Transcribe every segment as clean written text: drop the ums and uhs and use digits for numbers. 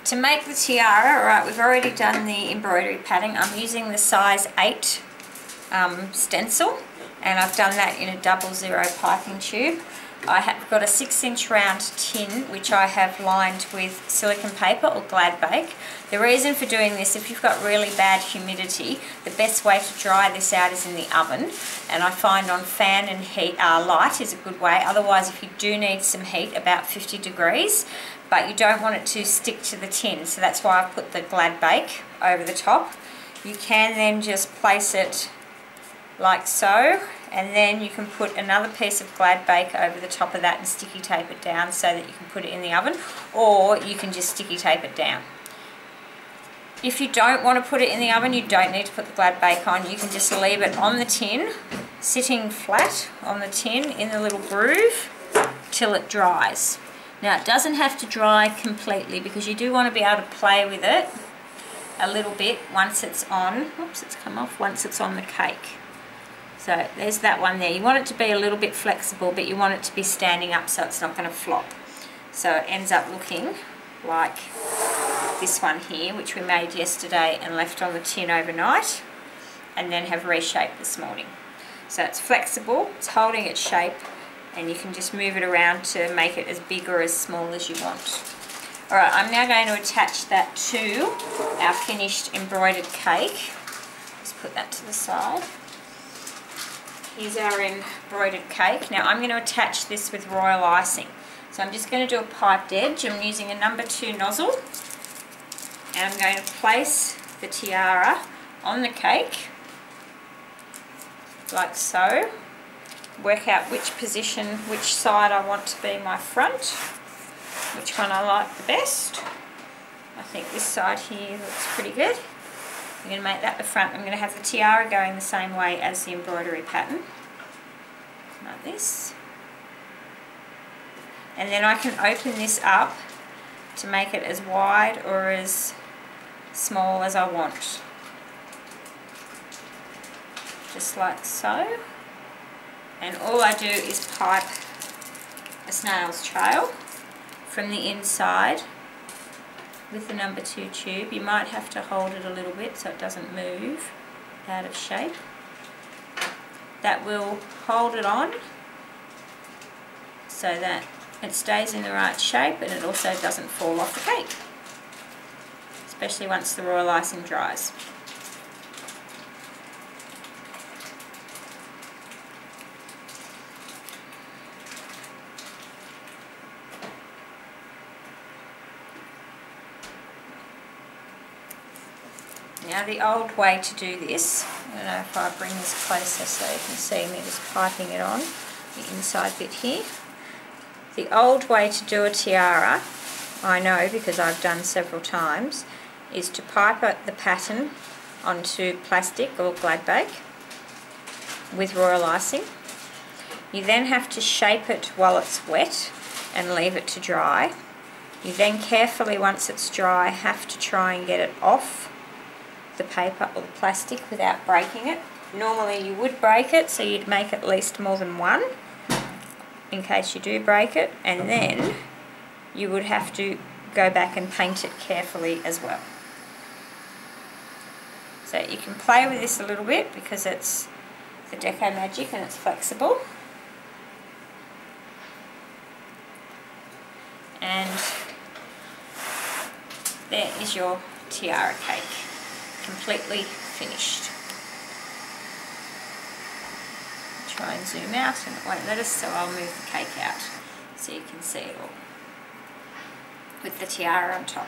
To make the tiara, alright, we've already done the embroidery pattern. I'm using the size 8 stencil, and I've done that in a 00 piping tube. I have got a 6-inch round tin which I have lined with silicone paper or glad bake. The reason for doing this, if you've got really bad humidity, the best way to dry this out is in the oven, and I find on fan and heat light is a good way. Otherwise, if you do need some heat, about 50 degrees, but you don't want it to stick to the tin, so that's why I've put the glad bake over the top. You can then just place it like so, and then you can put another piece of glad bake over the top of that and sticky tape it down so that you can put it in the oven, or you can just sticky tape it down. If you don't want to put it in the oven, you don't need to put the glad bake on. You can just leave it on the tin, sitting flat on the tin in the little groove till it dries. Now, it doesn't have to dry completely because you do want to be able to play with it a little bit once it's on. Oops, it's come off. Once it's on the cake. So there's that one there. You want it to be a little bit flexible, but you want it to be standing up so it's not going to flop. So it ends up looking like this one here, which we made yesterday and left on the tin overnight, and then have reshaped this morning. So it's flexible, it's holding its shape, and you can just move it around to make it as big or as small as you want. Alright, I'm now going to attach that to our finished embroidered cake. Just put that to the side. Here's our embroidered cake. Now I'm going to attach this with royal icing. So I'm just going to do a piped edge. I'm using a number 2 nozzle, and I'm going to place the tiara on the cake like so. Work out which position, which side I want to be my front, which one I like the best. I think this side here looks pretty good. I'm going to make that the front. I'm going to have the tiara going the same way as the embroidery pattern, like this. And then I can open this up to make it as wide or as small as I want. Just like so. And all I do is pipe a snail's trail from the inside with the number 2 tube. You might have to hold it a little bit so it doesn't move out of shape. That will hold it on so that it stays in the right shape, and it also doesn't fall off the cake, especially once the royal icing dries. Now the old way to do this, I don't know if I bring this closer so you can see me just piping it on, the inside bit here. The old way to do a tiara, I know because I've done several times, is to pipe the pattern onto plastic or glad bake with royal icing. You then have to shape it while it's wet and leave it to dry. You then carefully, once it's dry, have to try and get it off the paper or the plastic without breaking it. Normally you would break it, so you'd make at least more than one in case you do break it, and then you would have to go back and paint it carefully as well. So you can play with this a little bit because it's the Deco Magic and it's flexible. And there is your tiara cake, completely finished. Try and zoom out and it won't let us, so I'll move the cake out so you can see it all with the tiara on top.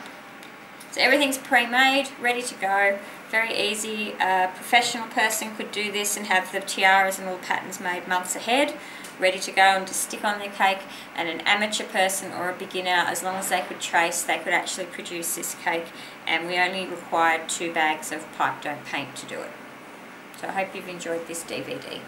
So everything's pre-made, ready to go, very easy. A professional person could do this and have the tiaras and all the patterns made months ahead, ready to go and just stick on their cake. And an amateur person or a beginner, as long as they could trace, they could actually produce this cake, and we only required 2 bags of pipe don't paint to do it. So I hope you've enjoyed this DVD.